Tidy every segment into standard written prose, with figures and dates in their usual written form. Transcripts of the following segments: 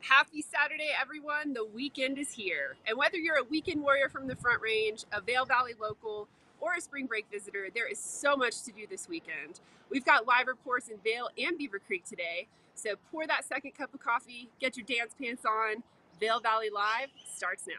Happy Saturday, everyone. The weekend is here. And whether you're a weekend warrior from the Front Range, a Vail Valley local, or a spring break visitor, there is so much to do this weekend. We've got live reports in Vail and Beaver Creek today. So pour that second cup of coffee, get your dance pants on. Vail Valley Live starts now.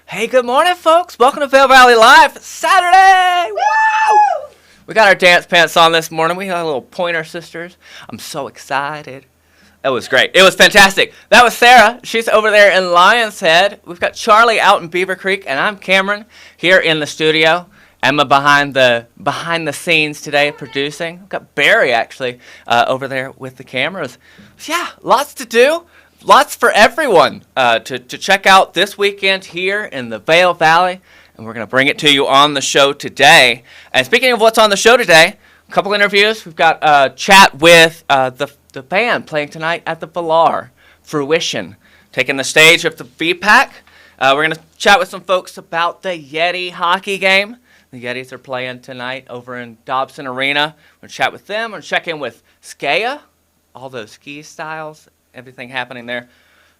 Hey, good morning, folks. Welcome to Vail Valley Live. Saturday! Woo! We got our dance pants on this morning. We got little pointer sisters. I'm so excited. It was great. It was fantastic. That was Sarah. She's over there in Lion's Head. We've got Charlie out in Beaver Creek, and I'm Cameron here in the studio. Emma behind the scenes today producing. We've got Barry actually over there with the cameras. So yeah, lots to do. Lots for everyone to check out this weekend here in the Vail Valley, and we're going to bring it to you on the show today. And speaking of what's on the show today, a couple interviews. We've got a chat with the band playing tonight at the Vilar Fruition, taking the stage of the VPAC. We're going to chat with some folks about the Yeti hockey game. The Yetis are playing tonight over in Dobson Arena. We're going to chat with them. We're going to check in with SKEA, all those ski styles, everything happening there.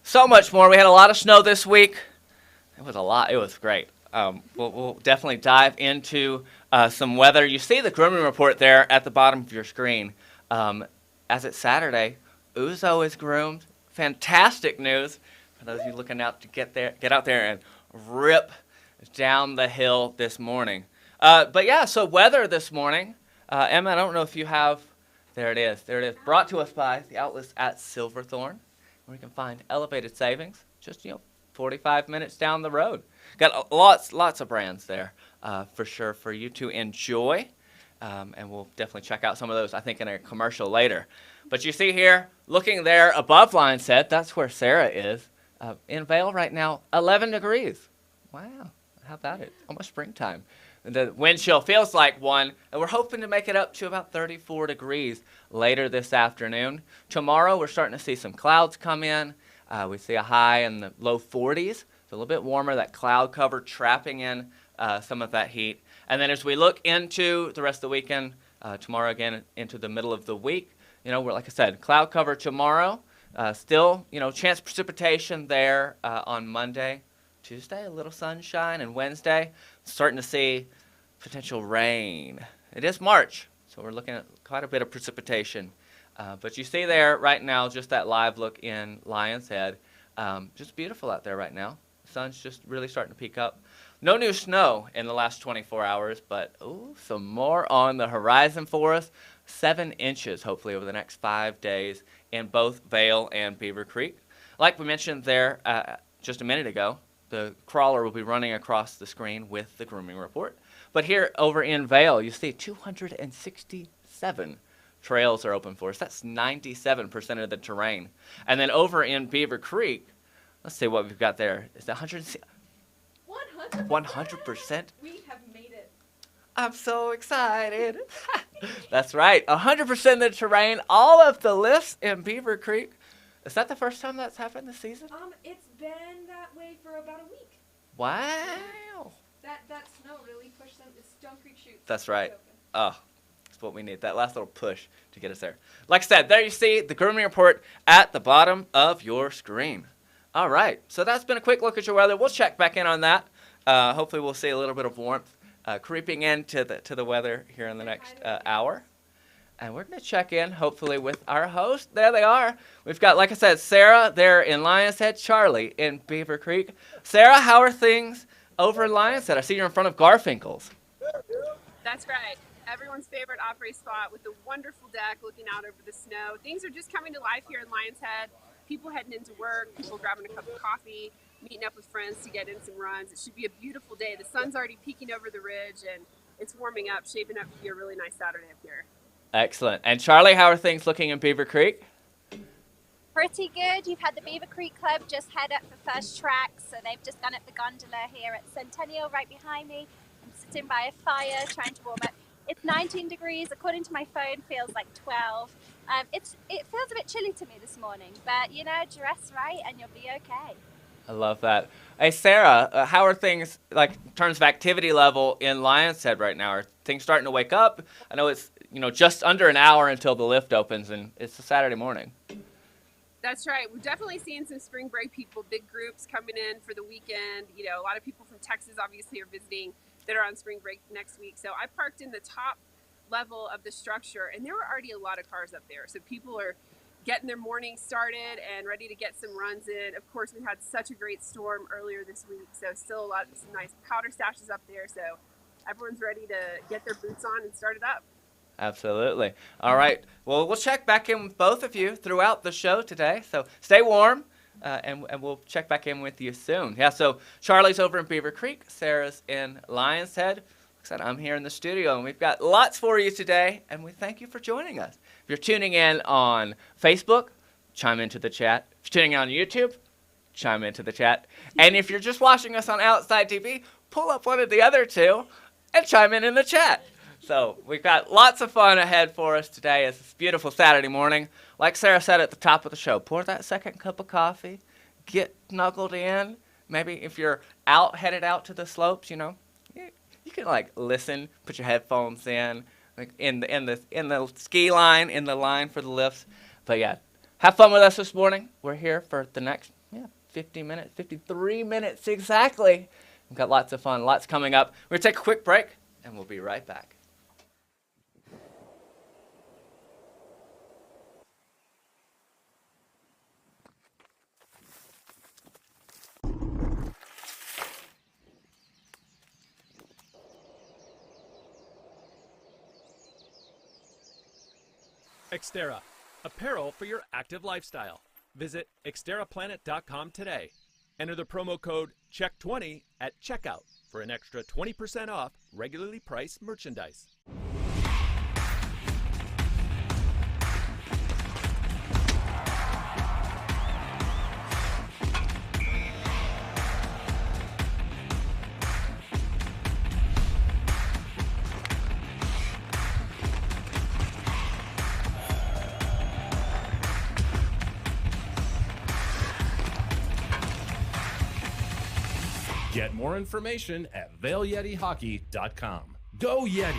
So much more. We had a lot of snow this week. It was a lot. It was great. We'll definitely dive into some weather. You see the grooming report there at the bottom of your screen. As it's Saturday, Uzo is groomed. Fantastic news for those of you looking out to get out there and rip down the hill this morning. But yeah, so weather this morning. Emma, I don't know if you have. There it is. There it is. Brought to us by the outlets at Silverthorne, where you can find elevated savings just 45 minutes down the road. Got lots of brands there for sure for you to enjoy, and we'll definitely check out some of those, I think, in a commercial later. But you see here, looking there above Lion's Head, that's where Sarah is. In Vail right now, 11 degrees. Wow, how about it? Almost springtime. The wind chill feels like one, and we're hoping to make it up to about 34 degrees later this afternoon. Tomorrow, we're starting to see some clouds come in. We see a high in the low 40s. It's a little bit warmer, that cloud cover trapping in some of that heat. And then as we look into the rest of the weekend, tomorrow again into the middle of the week, we're, like I said, cloud cover tomorrow. Still, chance precipitation there on Monday. Tuesday, a little sunshine, and Wednesday, starting to see potential rain. It is March, so we're looking at quite a bit of precipitation. But you see there right now just that live look in Lion's Head. Just beautiful out there right now. The sun's just really starting to peak up. No new snow in the last 24 hours, but some more on the horizon for us. 7 inches, hopefully, over the next 5 days in both Vail and Beaver Creek. Like we mentioned there just a minute ago, the crawler will be running across the screen with the grooming report. But here over in Vail, you see 267 trails are open for us. That's 97% of the terrain. And then over in Beaver Creek, let's see what we've got there. Is that 100%? 100%? We have made it. I'm so excited. That's right. 100% of the terrain, all of the lifts in Beaver Creek. Is that the first time that's happened this season? It's been that way for about a week. Wow. That snow really pushed them. It's Stone Creek Chutes. That's right. Oh, that's what we need. That last little push to get us there. Like I said, there you see the grooming report at the bottom of your screen. All right. So that's been a quick look at your weather. We'll check back in on that. Hopefully we'll see a little bit of warmth creeping into the weather here in the next hour. And we're going to check in, hopefully, with our host. There they are. We've got, like I said, Sarah there in Lion's Head, Charlie in Beaver Creek. Sarah, how are things over in Lion's Head? I see you're in front of Garfinkel's. That's right. Everyone's favorite opera spot with the wonderful deck looking out over the snow. Things are just coming to life here in Lion's Head. People heading into work, people grabbing a cup of coffee, meeting up with friends to get in some runs. It should be a beautiful day. The sun's already peeking over the ridge, and it's warming up, shaping up to be a really nice Saturday up here. Excellent. And Charlie, how are things looking in Beaver Creek? pretty good. You've had the Beaver Creek Club just head up for first track, so they've just gone up the gondola here at Centennial right behind me. I'm sitting by a fire trying to warm up. It's 19 degrees, according to my phone, feels like 12. It feels a bit chilly to me this morning, but you know, dress right and you'll be okay. I love that. Hey, Sarah, how are things, like, in terms of activity level in Lion's Head right now? Are things starting to wake up? I know it's, just under an hour until the lift opens, and it's a Saturday morning. That's right. We're definitely seeing some spring break people, big groups coming in for the weekend. A lot of people from Texas obviously are visiting that are on spring break next week. So I parked in the top level of the structure, and there were already a lot of cars up there. So people are getting their morning started and ready to get some runs in. Of course, we had such a great storm earlier this week, so still some nice powder stashes up there. So everyone's ready to get their boots on and start it up. Absolutely. All right. Well, we'll check back in with both of you throughout the show today. So stay warm, and we'll check back in with you soon. Yeah, so Charlie's over in Beaver Creek. Sarah's in Lion's Head. Like I said, I'm here in the studio, and we've got lots for you today, and we thank you for joining us. If you're tuning in on Facebook, chime into the chat. If you're tuning in on YouTube, chime into the chat. And if you're just watching us on Outside TV, pull up one of the other two and chime in the chat. So we've got lots of fun ahead for us today. It's this beautiful Saturday morning. Like Sarah said at the top of the show, pour that second cup of coffee, get snuggled in. Maybe if you're headed out to the slopes, you can listen, put your headphones in, in the ski line, in the line for the lifts. But yeah, have fun with us this morning. We're here for the next 50 minutes, 53 minutes exactly. We've got lots of fun, lots coming up. We're gonna take a quick break, and we'll be right back. Xterra, apparel for your active lifestyle. Visit xterraplanet.com today. Enter the promo code CHECK20 at checkout for an extra 20% off regularly priced merchandise. Get more information at VailYetiHockey.com. Go Yeti!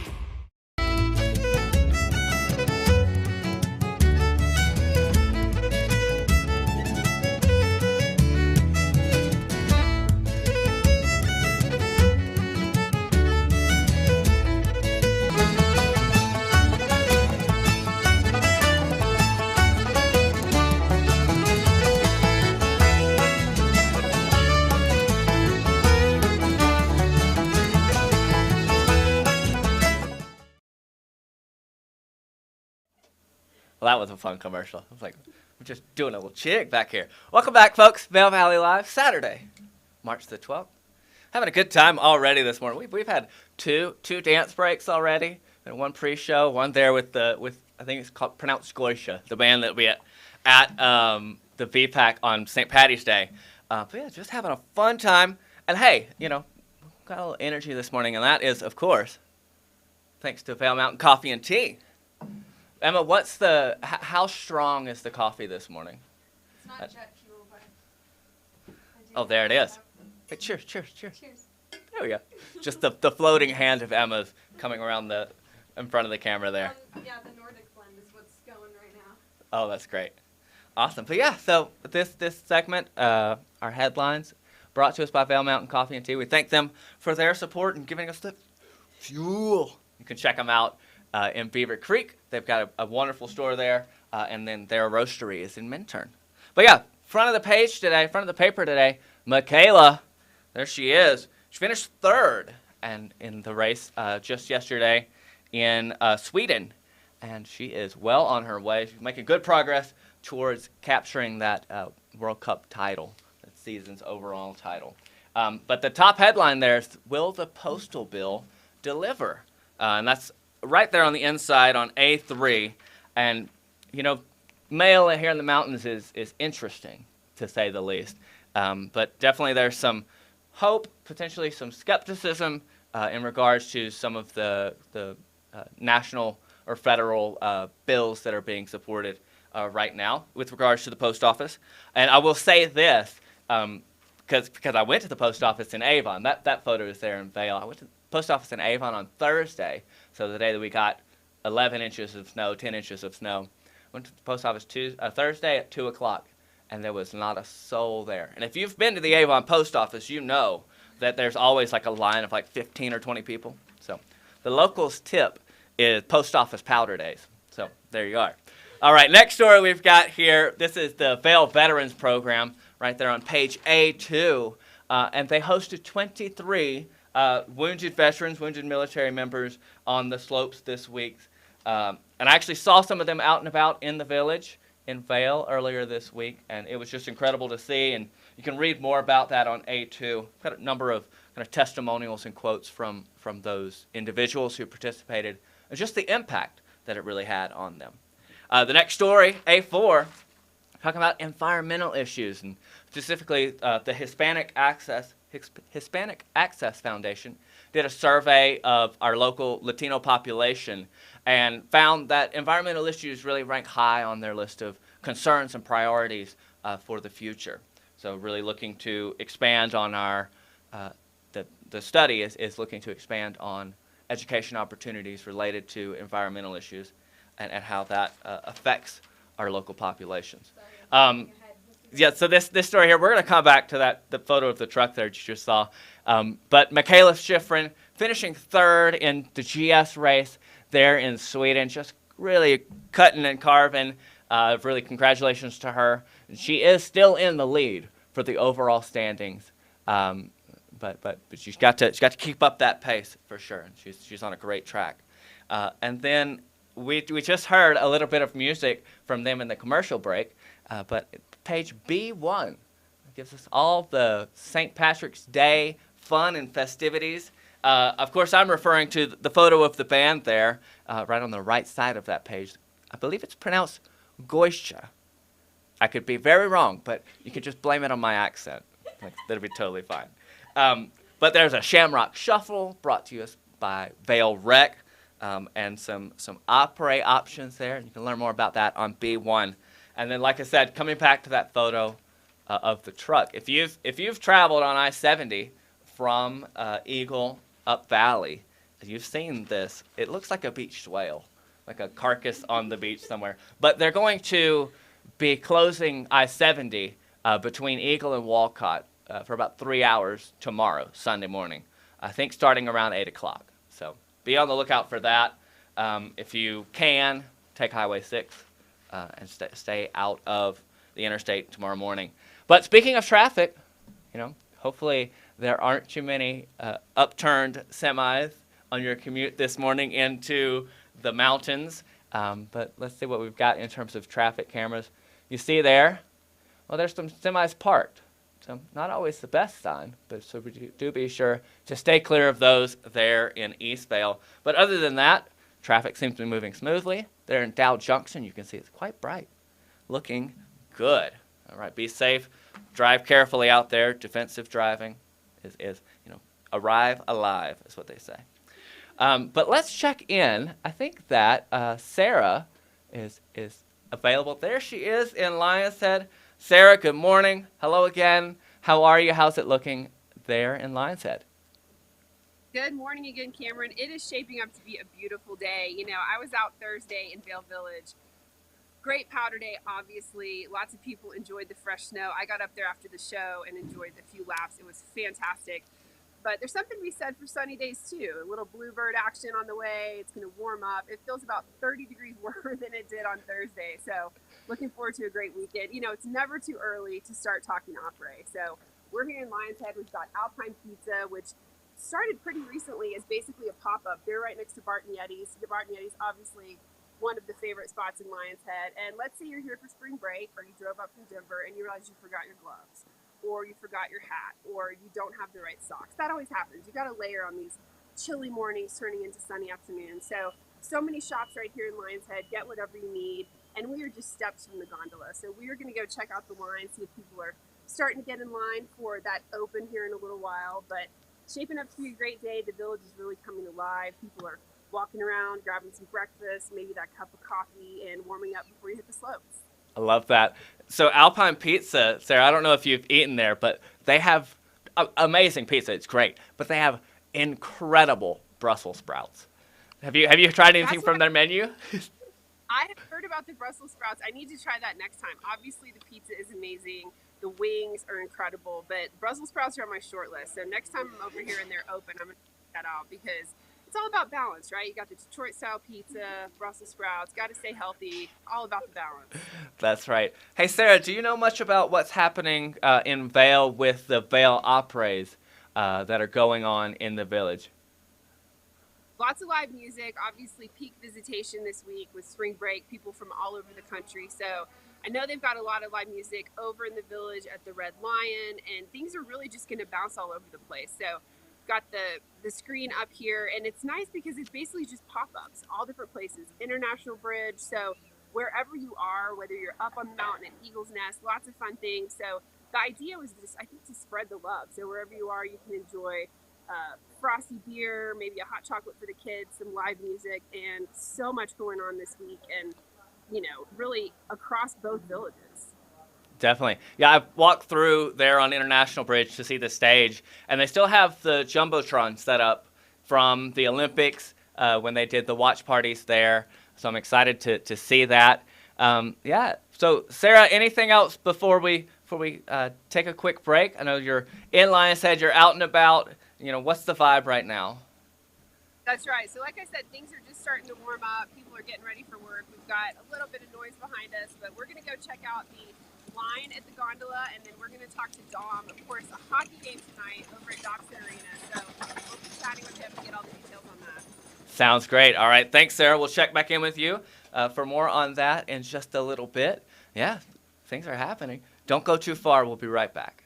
Well, that was a fun commercial. I was like, we're just doing a little jig back here. Welcome back, folks. Vail Valley Live, Saturday, March the 12th. Having a good time already this morning. We've had two dance breaks already, and one pre-show, one there with I think it's pronounced Scotia, the band that we at the VPAC on St. Paddy's Day. But yeah, just having a fun time. And hey, got a little energy this morning, and that is, of course, thanks to Vail Mountain Coffee and Tea. Emma, how strong is the coffee this morning? It's not jet fuel, but oh, there it is. Hey, cheers. Cheers. There we go. Just the floating hand of Emma's coming around in front of the camera there. Yeah, the Nordic blend is what's going right now. Oh, that's great. Awesome. But yeah, so this segment, our headlines, brought to us by Vail Mountain Coffee and Tea. We thank them for their support and giving us the fuel. You can check them out in Beaver Creek. They've got a wonderful store there, and then their roastery is in Minturn. But yeah, front of the paper today, Michaela, there she is. She finished third and in the race just yesterday in Sweden, and she is well on her way. She's making good progress towards capturing that World Cup title, that season's overall title. But the top headline there is, will the postal bill deliver? And that's right there on the inside on A3. And, mail here in the mountains is interesting, to say the least. But definitely there's some hope, potentially some skepticism in regards to some of the national or federal bills that are being supported right now with regards to the post office. And I will say this, because I went to the post office in Avon. That photo is there in Vail. I went to the post office in Avon on Thursday, so the day that we got 11 inches of snow, 10 inches of snow. Went to the post office Thursday at 2 o'clock, and there was not a soul there. And if you've been to the Avon post office, you know that there's always like a line of like 15 or 20 people. So the locals' tip is post office powder days. So there you are. All right, next story we've got here. This is the Vail Veterans Program right there on page A2. And they hosted 23 wounded veterans, wounded military members on the slopes this week. And I actually saw some of them out and about in the village in Vail earlier this week, and it was just incredible to see. And you can read more about that on A2. Got a number of kind of testimonials and quotes from those individuals who participated, and just the impact that it really had on them. The next story, A4, talking about environmental issues, and specifically the Hispanic Access Foundation did a survey of our local Latino population and found that environmental issues really rank high on their list of concerns and priorities for the future. So really looking to expand on our, the study is looking to expand on education opportunities related to environmental issues and how that affects our local populations. Yeah, so this story here, we're going to come back to the photo of the truck there that you just saw. But Michaela Schifrin finishing third in the GS race there in Sweden, just really cutting and carving. Really congratulations to her. She is still in the lead for the overall standings, but she's got to keep up that pace for sure. She's on a great track. And then we just heard a little bit of music from them in the commercial break, but page B1 gives us all the St. Patrick's Day fun and festivities. Of course, I'm referring to the photo of the band there, right on the right side of that page. I believe it's pronounced Goisha. I could be very wrong, but you could just blame it on my accent. That'll be totally fine. But there's a Shamrock Shuffle brought to us by Vail Rec, and some opera options there. You can learn more about that on B1. And then, like I said, coming back to that photo of the truck, if you've traveled on I-70 from Eagle up Valley, you've seen this. It looks like a beached whale, like a carcass on the beach somewhere. But they're going to be closing I-70 between Eagle and Walcott for about 3 hours tomorrow, Sunday morning. I think starting around 8 o'clock. So be on the lookout for that. If you can, take Highway 6. And stay out of the interstate tomorrow morning. But speaking of traffic, hopefully there aren't too many upturned semis on your commute this morning into the mountains. But let's see what we've got in terms of traffic cameras. You see there, well, there's some semis parked. So not always the best sign, but so we do be sure to stay clear of those there in East Vail. But other than that, traffic seems to be moving smoothly. There in Dow Junction, you can see it's quite bright. Looking good. All right, be safe. Drive carefully out there. Defensive driving is arrive alive is what they say. But let's check in. I think that Sarah is available. There she is in Lion's Head. Sarah, good morning. Hello again. How are you? How's it looking there in Lion's Head? Good morning again, Cameron. It is shaping up to be a beautiful day. I was out Thursday in Vail Village. Great powder day, obviously. Lots of people enjoyed the fresh snow. I got up there after the show and enjoyed a few laps. It was fantastic. But there's something to be said for sunny days, too. A little bluebird action on the way. It's going to warm up. It feels about 30 degrees warmer than it did on Thursday. So looking forward to a great weekend. It's never too early to start talking opera. So we're here in Lion's Head. We've got Alpine Pizza, which started pretty recently as basically a pop-up. They're right next to Barton Yeti's. The Barton Yeti's obviously one of the favorite spots in Lion's Head. And let's say you're here for spring break, or you drove up from Denver and you realize you forgot your gloves, or you forgot your hat, or you don't have the right socks. That always happens. You got to layer on these chilly mornings turning into sunny afternoons. So many shops right here in Lion's Head. Get whatever you need. and we are just steps from the gondola. So we are going to go check out the line, see if people are starting to get in line for that open here in a little while. But shaping up to be a great day. The village is really coming alive. People are walking around, grabbing some breakfast, maybe that cup of coffee, and warming up before you hit the slopes. I love that. So Alpine Pizza, Sarah, I don't know if you've eaten there, but they have amazing pizza. It's great, but they have incredible Brussels sprouts. Have you tried anything from their menu? I have heard about the Brussels sprouts. I need to try that next time. Obviously, the pizza is amazing. The wings are incredible, but Brussels sprouts are on my short list. So next time I'm over here and they're open, I'm going to check that out because it's all about balance, right? You got the Detroit-style pizza, Brussels sprouts, got to stay healthy, all about the balance. That's right. Hey, Sarah, do you know much about what's happening in Vail with the Vail Operays that are going on in the village? Lots of live music, obviously peak visitation this week with spring break, people from all over the country. So I know they've got a lot of live music over in the village at the Red Lion, and things are really just going to bounce all over the place. So got the screen up here, and it's nice because it's basically just pop-ups, all different places, International Bridge. So wherever you are, whether you're up on the mountain at Eagle's Nest, lots of fun things. So the idea was just, I think, to spread the love. So wherever you are, you can enjoy frosty beer, maybe a hot chocolate for the kids, some live music, and so much going on this week, and really across both villages. Definitely. Yeah, I've walked through there on International Bridge to see the stage, and they still have the Jumbotron set up from the Olympics when they did the watch parties there. So I'm excited to see that. Yeah. So Sarah, anything else before we take a quick break? I know you're in Lion's Head, you're out and about. What's the vibe right now? That's right. So like I said, things are just starting to warm up. People are getting ready for work. We've got a little bit of noise behind us, but we're going to go check out the line at the gondola, and then we're going to talk to Dom. Of course, a hockey game tonight over at Dockson Arena. So we'll be chatting with him to get all the details on that. Sounds great. All right. Thanks, Sarah. We'll check back in with you for more on that in just a little bit. Yeah, things are happening. Don't go too far. We'll be right back.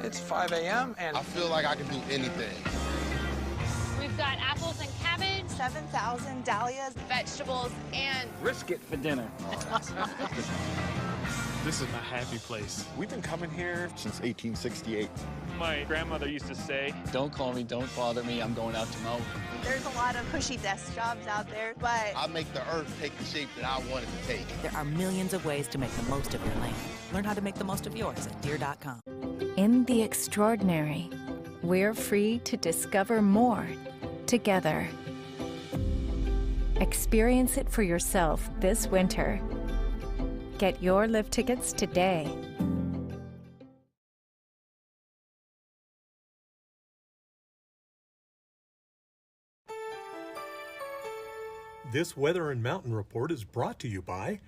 It's 5 a.m. and I feel like I can do anything. We've got apples and cabbage, 7,000 dahlias, vegetables, and brisket for dinner. This is my happy place. We've been coming here since 1868. My grandmother used to say, "Don't call me, don't bother me, I'm going out to Maui." There's a lot of cushy desk jobs out there, but I make the earth take the shape that I want it to take. There are millions of ways to make the most of your land. Learn how to make the most of yours at deer.com. In the extraordinary, we're free to discover more together. Experience it for yourself this winter. Get your lift tickets today. This Weather and Mountain Report is brought to you by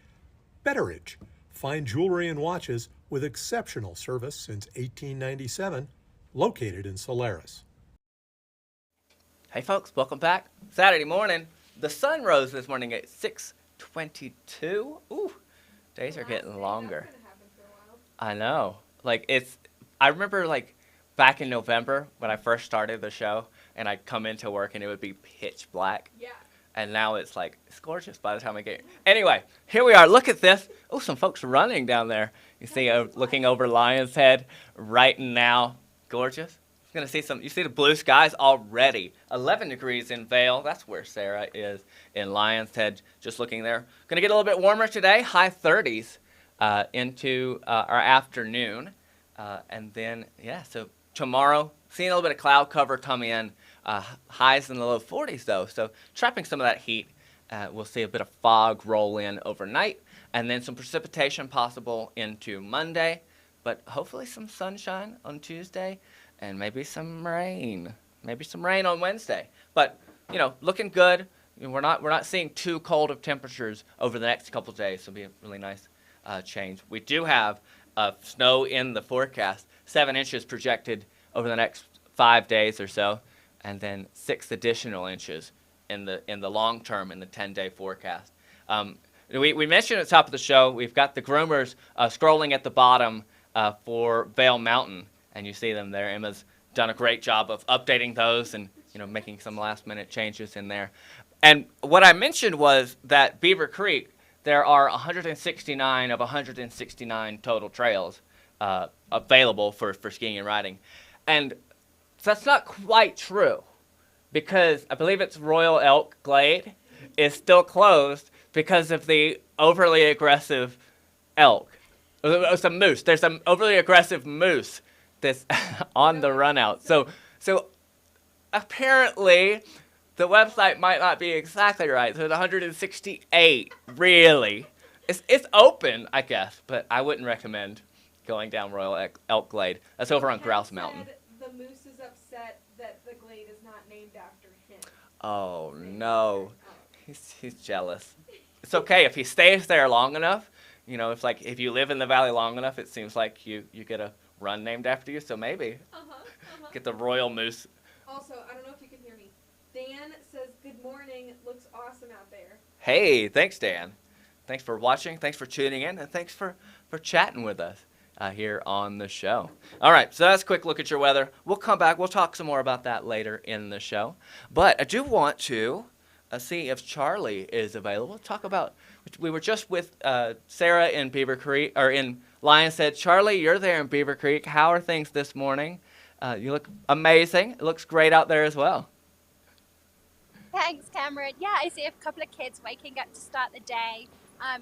Betteridge. Fine jewelry and watches with exceptional service since 1897, located in Solaris. Hey folks, welcome back. Saturday morning. The sun rose this morning at 6:22. Ooh, days are getting longer. I know. I remember back in November when I first started the show and I'd come into work and it would be pitch black. Yeah. And now it's gorgeous by the time I get here. Anyway, here we are. Look at this. Oh, some folks running down there. You see, looking over Lion's Head right now. Gorgeous. Gonna see some. You see the blue skies already. 11 degrees in Vail. That's where Sarah is in Lion's Head. Just looking there. Gonna get a little bit warmer today. High 30s into our afternoon, and then so tomorrow seeing a little bit of cloud cover come in. Highs in the low 40s though. So trapping some of that heat. We'll see a bit of fog roll in overnight, and then some precipitation possible into Monday, but hopefully some sunshine on Tuesday. And maybe some rain. Maybe some rain on Wednesday. But, looking good. We're not seeing too cold of temperatures over the next couple of days. So it'll be a really nice change. We do have snow in the forecast. 7 inches projected over the next 5 days or so. And then 6 additional inches in the long term in the 10-day forecast. We mentioned at the top of the show, we've got the groomers scrolling at the bottom for Vail Mountain. And you see them there. Emma's done a great job of updating those and making some last-minute changes in there. And what I mentioned was that Beaver Creek, there are 169 of 169 total trails available for skiing and riding. And that's not quite true, because I believe it's Royal Elk Glade is still closed because of the overly aggressive elk. It's a moose. There's an overly aggressive moose that's on the run out. So apparently the website might not be exactly right. So it's 168, really. It's open, I guess, but I wouldn't recommend going down Royal Elk Glade. That's over on Grouse Mountain. The moose is upset that the glade is not named after him. Oh, no. He's jealous. It's okay if he stays there long enough. It's like if you live in the valley long enough, it seems like you get a run named after you, so maybe get the Royal Moose. Also, I don't know if you can hear me. Dan says, good morning. It looks awesome out there. Hey, thanks, Dan. Thanks for watching. Thanks for tuning in. And thanks for chatting with us here on the show. All right, so that's a quick look at your weather. We'll come back. We'll talk some more about that later in the show. But I do want to see if Charlie is available. Talk about, we were just with Sarah in Beaver Creek, or in Lion's Head. Charlie, you're there in Beaver Creek. How are things this morning? You look amazing. It looks great out there as well. Thanks, Cameron. Yeah, I see a couple of kids waking up to start the day.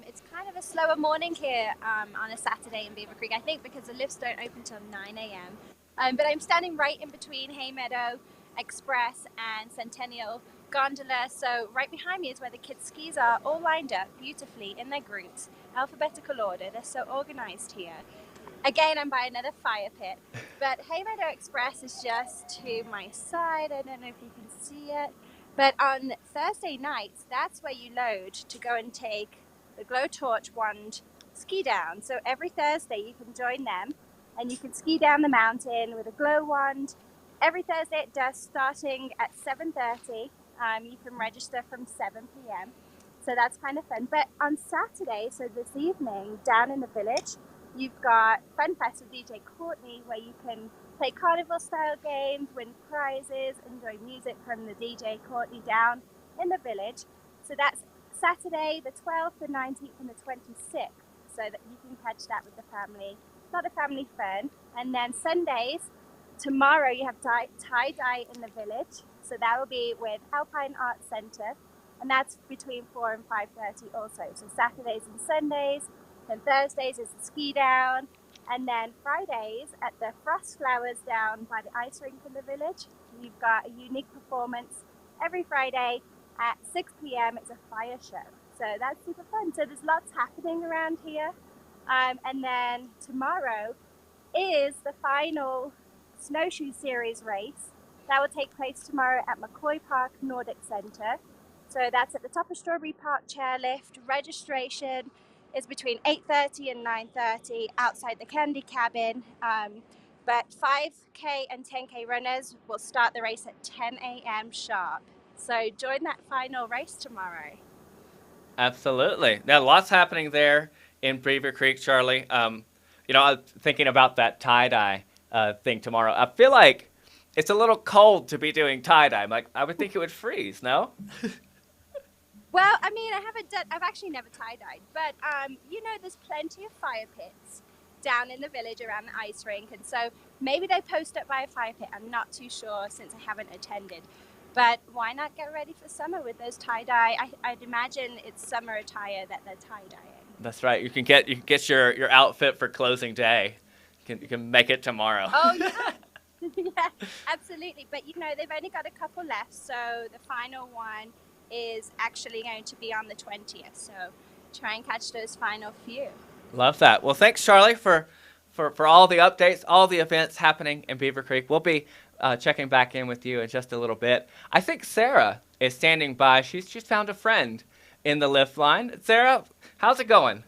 It's kind of a slower morning here on a Saturday in Beaver Creek, I think because the lifts don't open till 9 a.m. But I'm standing right in between Haymeadow Express and Centennial Gondola, so right behind me is where the kids' skis are, all lined up beautifully in their groups, alphabetical order. They're so organized here. Again, I'm by another fire pit, but Haymeadow Express is just to my side. I don't know if you can see it, but on Thursday nights, that's where you load to go and take the Glowtorch Wand ski down. So every Thursday you can join them and you can ski down the mountain with a glow wand. Every Thursday at dusk, starting at 7:30. You can register from 7 p.m. So that's kind of fun. But on Saturday, so this evening, down in the village, you've got Fun Fest with DJ Courtney, where you can play carnival-style games, win prizes, enjoy music from the DJ Courtney down in the village. So that's Saturday, the 12th, the 19th, and the 26th, so that you can catch that with the family. A lot of family fun. And then Sundays, tomorrow you have tie-dye in the village. So that will be with Alpine Arts Centre, and that's between 4 and 5:30 also. So Saturdays and Sundays, then Thursdays is the ski down, and then Fridays at the Frost Flowers down by the ice rink in the village. You've got a unique performance every Friday at 6 p.m. It's a fire show. So that's super fun. So there's lots happening around here. And then tomorrow is the final Snowshoe Series race. That will take place tomorrow at McCoy Park Nordic Centre. So that's at the top of Strawberry Park chairlift. Registration is between 8:30 and 9:30 outside the candy cabin. But 5K and 10K runners will start the race at 10 a.m. sharp. So join that final race tomorrow. Absolutely. Now, lots happening there in Beaver Creek, Charlie. I was thinking about that tie-dye thing tomorrow. I feel like it's a little cold to be doing tie-dye. I would think it would freeze, no? Well, I mean, I've actually never tie-dyed, but, there's plenty of fire pits down in the village around the ice rink. And so maybe they post up by a fire pit. I'm not too sure since I haven't attended. But why not get ready for summer with those tie-dye? I'd imagine it's summer attire that they're tie-dyeing. That's right. You can get your outfit for closing day. You can make it tomorrow. Oh, yeah. Yeah, absolutely. But, they've only got a couple left. So the final one is actually going to be on the 20th. So try and catch those final few. Love that. Well, thanks, Charlie, for all the updates, all the events happening in Beaver Creek. We'll be checking back in with you in just a little bit. I think Sarah is standing by. She's found a friend in the lift line. Sarah, how's it going?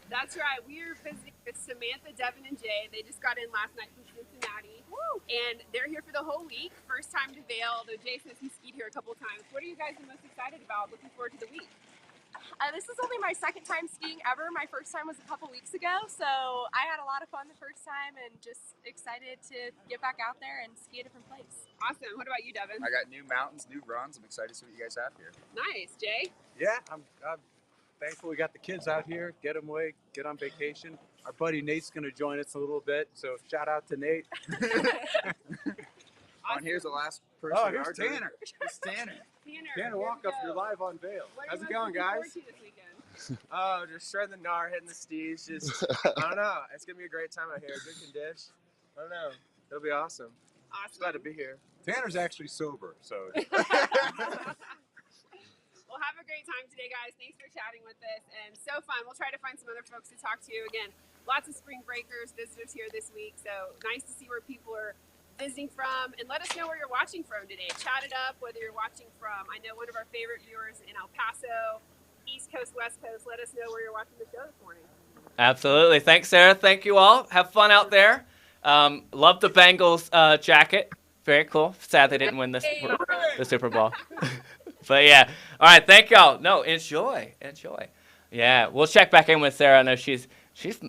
That's right. We're visiting with Samantha, Devin, and Jay. They just got in last night from Cincinnati. Woo! And they're here for the whole week. First time to Vail, though Jay says he skied here a couple times. What are you guys the most excited about? Looking forward to the week. This is only my second time skiing ever. My first time was a couple weeks ago, so I had a lot of fun the first time and just excited to get back out there and ski a different place. Awesome. What about you, Devin? I got new mountains, new runs. I'm excited to see what you guys have here. Nice. Jay? Yeah, I'm thankful we got the kids out here, get them away, get on vacation. Our buddy Nate's going to join us a little bit, so shout out to Nate. And here's the last person. Oh, here's Tanner. It's Tanner. Tanner Walkup, you're live on Vail. How's it going, guys? Oh, just shredding the gnar, hitting the steez. Just, I don't know. It's going to be a great time out here. Good condition. I don't know. It'll be awesome. Just glad to be here. Tanner's actually sober, so. Well, have a great time today, guys. Thanks for chatting with us. And so fun. We'll try to find some other folks to talk to. Again, lots of spring breakers, visitors here this week. So nice to see where people are visiting from. And let us know where you're watching from today. Chat it up, whether you're watching from, I know one of our favorite viewers in El Paso, East Coast, West Coast. Let us know where you're watching the show this morning. Absolutely. Thanks, Sarah. Thank you all. Have fun out there. Love the Bengals jacket. Very cool. Sad they didn't win the Super Bowl. But yeah. All right. Thank y'all. No, enjoy. Yeah. We'll check back in with Sarah. I know she's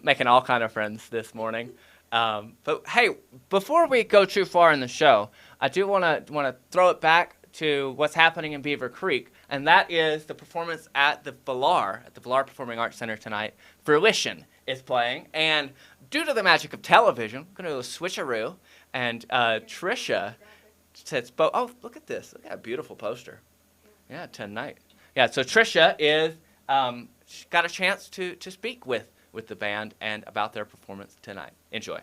making all kind of friends this morning. But hey, before we go too far in the show, I do want to throw it back to what's happening in Beaver Creek, and that is the performance at the Vilar Performing Arts Center tonight. Fruition is playing, and due to the magic of television, we're going to do a switcheroo, and Trisha says, "Oh, look at this! Look at that beautiful poster." Yeah, tonight. Yeah, so Trisha is she got a chance to speak with the band and about their performance tonight. Enjoy.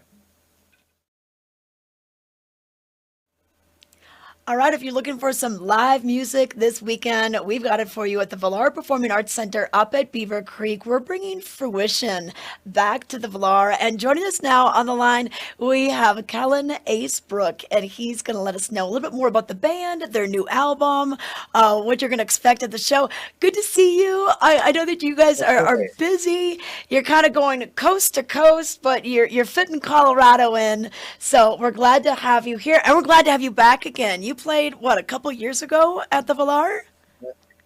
All right, if you're looking for some live music this weekend, we've got it for you at the Vilar Performing Arts Center up at Beaver Creek. We're bringing Fruition back to the Vilar. And joining us now on the line, we have Kellen Acebrook, and he's going to let us know a little bit more about the band, their new album, what you're going to expect at the show. Good to see you. I know that you guys are busy. You're kind of going coast to coast, but you're fitting Colorado in. So we're glad to have you here, and we're glad to have you back again. You played, a couple years ago at the Vilar?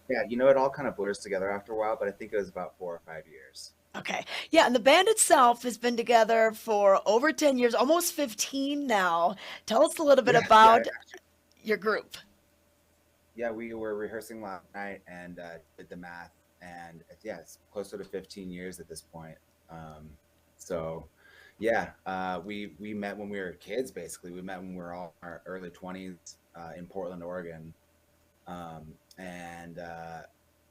Yeah, it all kind of blurs together after a while, but I think it was about 4 or 5 years. Okay. Yeah, and the band itself has been together for over 10 years, almost 15 now. Tell us a little bit about your group. Yeah, we were rehearsing last night and did the math, and it's closer to 15 years at this point. We met when we were kids, basically. We met when we were all in our early 20s in Portland, Oregon, and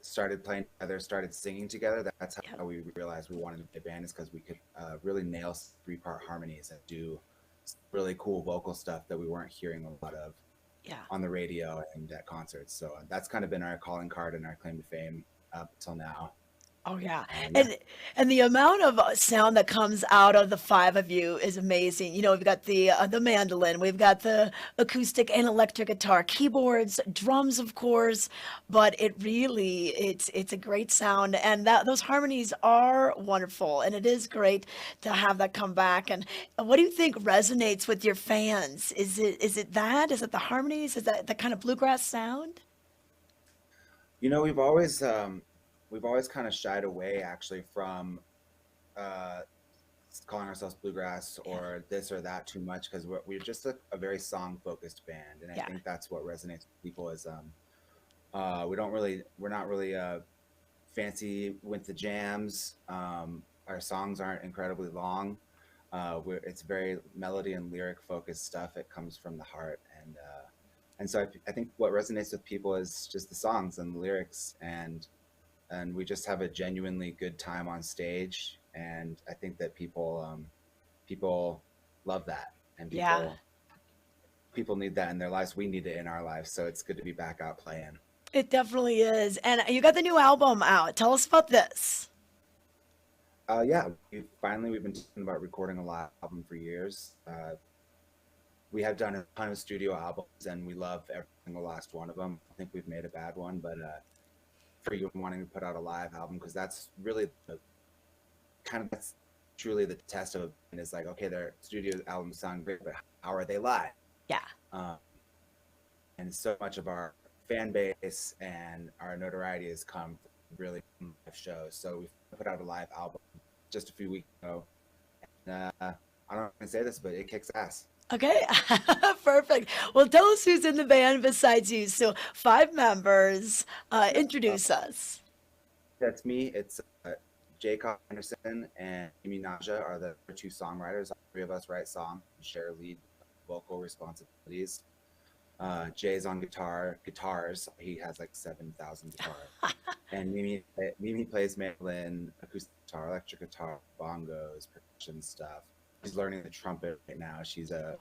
started playing together, started singing together. That's how we realized we wanted to be a band, is because we could really nail 3-part harmonies and do really cool vocal stuff that we weren't hearing a lot of on the radio and at concerts. So that's kind of been our calling card and our claim to fame up till now. Oh yeah. And the amount of sound that comes out of the 5 of you is amazing. We've got the mandolin, we've got the acoustic and electric guitar, keyboards, drums, of course, but it's a great sound, and those harmonies are wonderful, and it is great to have that come back. And what do you think resonates with your fans? Is it the harmonies? Is that the kind of bluegrass sound? We've always kind of shied away, actually, from calling ourselves bluegrass or this or that too much, because we're just a very song-focused band, and I think that's what resonates with people. Is we're not really fancy with the jams. our songs aren't incredibly long. It's very melody and lyric focused stuff. It comes from the heart, and so I think what resonates with people is just the songs and the lyrics, and we just have a genuinely good time on stage. And I think that people love that, and people need that in their lives. We need it in our lives, so it's good to be back out playing. It definitely is. And you got the new album out. Tell us about this. Yeah, we've been talking about recording a live album for years. We have done a ton of studio albums, and we love every single last one of them. I think we've made a bad one, but for you wanting to put out a live album, because that's really that's truly the test of it. And it's like, okay, their studio albums sound great, but how are they live? Yeah. And so much of our fan base and our notoriety has come from really live shows. So we put out a live album just a few weeks ago. And, I don't know if I can say this, but it kicks ass. Okay, perfect. Well, tell us who's in the band besides you. So 5 members. Introduce us. That's me. It's Jacob Anderson and Amy Naja are the 2 songwriters. All 3 of us write songs and share lead vocal responsibilities. Jay's on guitars. He has like 7,000 guitars. And Mimi plays mandolin, acoustic guitar, electric guitar, bongos, percussion stuff. She's learning the trumpet right now. She's a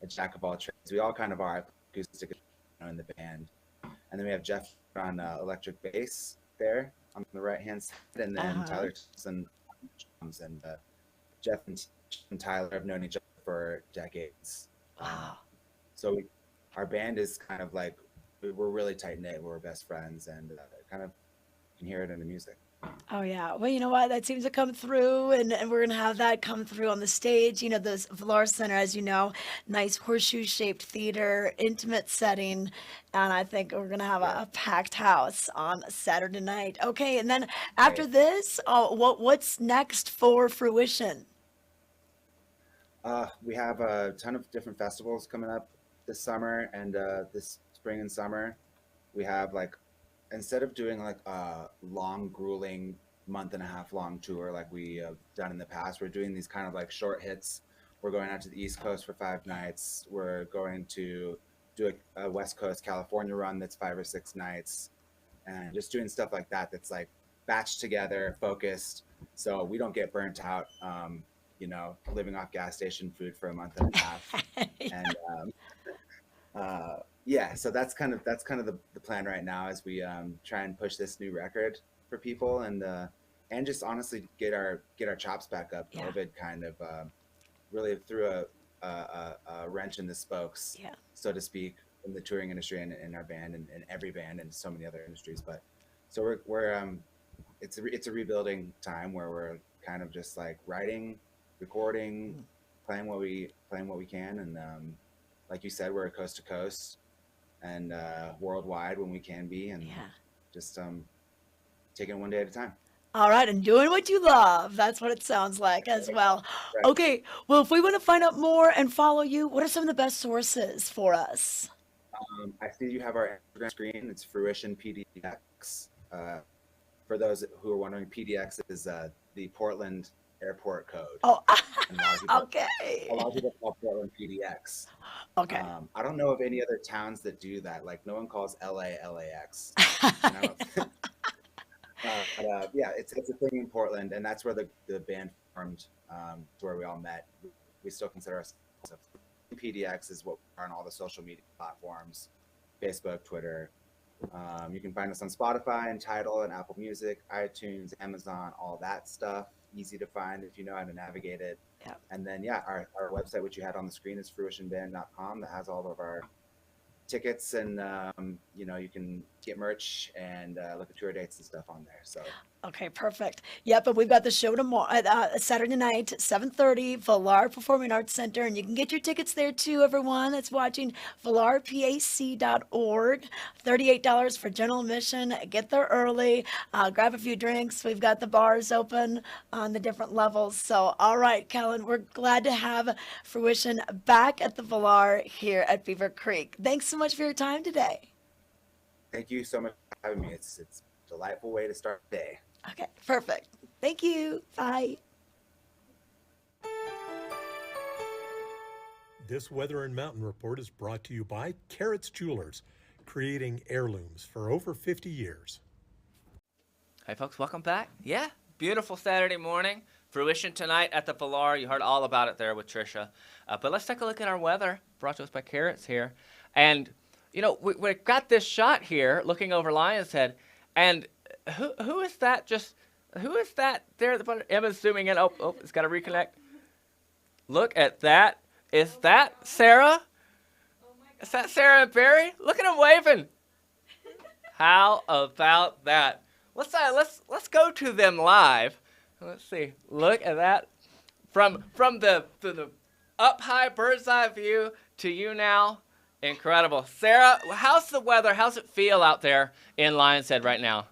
jack of all trades. We all kind of are acoustic in the band. And then we have Jeff on electric bass there on the right hand side, and then Tyler Thompson on drums. And Jeff and Tyler have known each other for decades. Wow. So our band is kind of like, we're really tight knit. We're best friends, and kind of you can hear it in the music. Oh, yeah. Well, you know what? That seems to come through, and we're going to have that come through on the stage. You know, the Vilar Center, as you know, nice horseshoe-shaped theater, intimate setting, and I think we're going to have a packed house on Saturday night. Okay, and then after this, what's next for Fruition? We have a ton of different festivals coming up this summer and this spring and summer. We have instead of doing like a long, grueling month-and-a-half long tour like we have done in the past, we're doing these kind of like short hits. We're going out to the East Coast for 5 nights. We're going to do a West Coast California run that's 5 or 6 nights, and just doing stuff like that that's like batched together, focused, so we don't get burnt out. Living off gas station food for a month and a half. And yeah, so that's kind of the plan right now, as we try and push this new record for people, and just honestly get our chops back up. Yeah. COVID kind of really threw a wrench in the spokes, so to speak, in the touring industry and in our band and every band and so many other industries. But so we're it's a rebuilding time where we're kind of just like writing, recording, playing what we can, and like you said, we're coast to coast and worldwide when we can be, and just taking it one day at a time. All right, and doing what you love. That's what it sounds like as well. Right. Okay, well, if we want to find out more and follow you, what are some of the best sources for us? I see you have our Instagram screen. It's Fruition PDX. For those who are wondering, PDX is the Portland airport code. Oh, okay. A lot of people call Portland PDX. Okay. I don't know of any other towns that do that. Like, no one calls LA LAX. Yeah, it's a thing in Portland, and that's where the band formed, where we all met. We still consider ourselves PDX is what we are on all the social media platforms, Facebook, Twitter. You can find us on Spotify, Untitled, and Apple Music, iTunes, Amazon, all that stuff. Easy to find if you know how to navigate it. Yeah. And then, our website, which you had on the screen, is fruitionband.com. That has all of our tickets, and you can get merch and look at tour dates and stuff on there. So Okay, perfect. Yep, and we've got the show tomorrow, Saturday night, 7:30, Vilar Performing Arts Center, and you can get your tickets there too, everyone that's watching, vilarpac.org. $38 for general admission. Get there early, grab a few drinks. We've got the bars open on the different levels. So, all right, Kellen, we're glad to have Fruition back at the Vilar here at Beaver Creek. Thanks so much for your time today. thank you so much for having me. It's a delightful way to start the day. Okay, perfect. Thank you. Bye. This Weather and Mountain Report is brought to you by Carrots Jewelers, creating heirlooms for over 50 years. Hey folks, welcome back. Yeah, beautiful Saturday morning. Fruition tonight at the Vilar. You heard all about it there with Trisha. But let's take a look at our weather, brought to us by Carrots here. And, you know, we got this shot here looking over Lion's Head. And who is that who is that there? Emma's zooming in. Oh, it's got to reconnect. Look at that. Is that Sarah? Is that Sarah and Barry? Look at them waving. How about that? Let's go to them live. Let's see. Look at that. From the up high bird's eye view to you now. Incredible. Sarah, how's the weather? How's it feel out there in Lion's Head right now?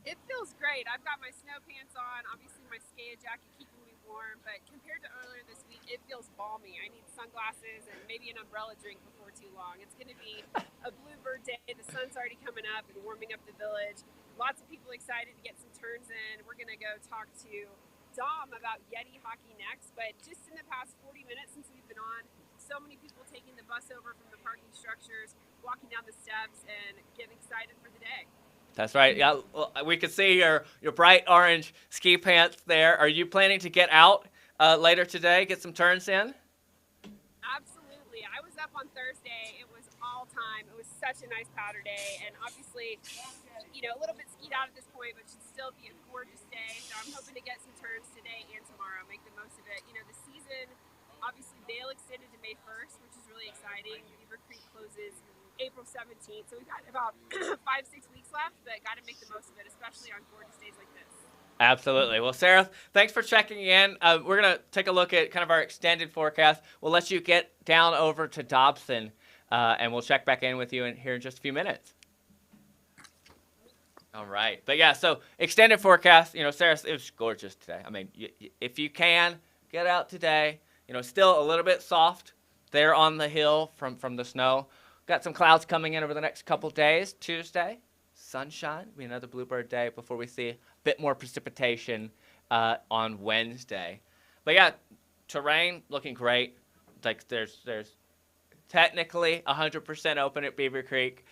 It feels great. I've got my snow pants on, obviously my SKEA jacket keeping me warm, but compared to earlier this week, it feels balmy. I need sunglasses and maybe an umbrella drink before too long. It's going to be a bluebird day. The sun's already coming up and warming up the village. Lots of people excited to get some turns in. We're going to go talk to Dom about Yeti hockey next, but just in the past 40 minutes since we've been on, so many people taking the bus over from the parking structures, walking down the steps, and getting excited for the day. That's right. Yeah, we can see your bright orange ski pants there. Are you planning to get out later today, get some turns in? Absolutely. I was up on Thursday. It was all time. It was such a nice powder day, and obviously, you know, a little bit skied out at this point, but should still be a gorgeous day. So I'm hoping to get some turns today and tomorrow, make the most of it. You know, the season, obviously, Vail extended to May 1st, which is really exciting. Beaver Creek closes April 17th, so we've got about 5-6 weeks left, but got to make the most of it, especially on gorgeous days like this. Absolutely. Well, Sarah, thanks for checking in. We're going to take a look at kind of our extended forecast. We'll let you get down over to Dobson, and we'll check back in with you here in just a few minutes. All right. But, yeah, so extended forecast, you know, Sarah, it was gorgeous today. I mean, if you can, get out today. You know, still a little bit soft there on the hill from the snow. Got some clouds coming in over the next couple days. Tuesday, sunshine. Be another bluebird day before we see a bit more precipitation on Wednesday. But yeah, terrain looking great. Like there's technically 100% open at Beaver Creek.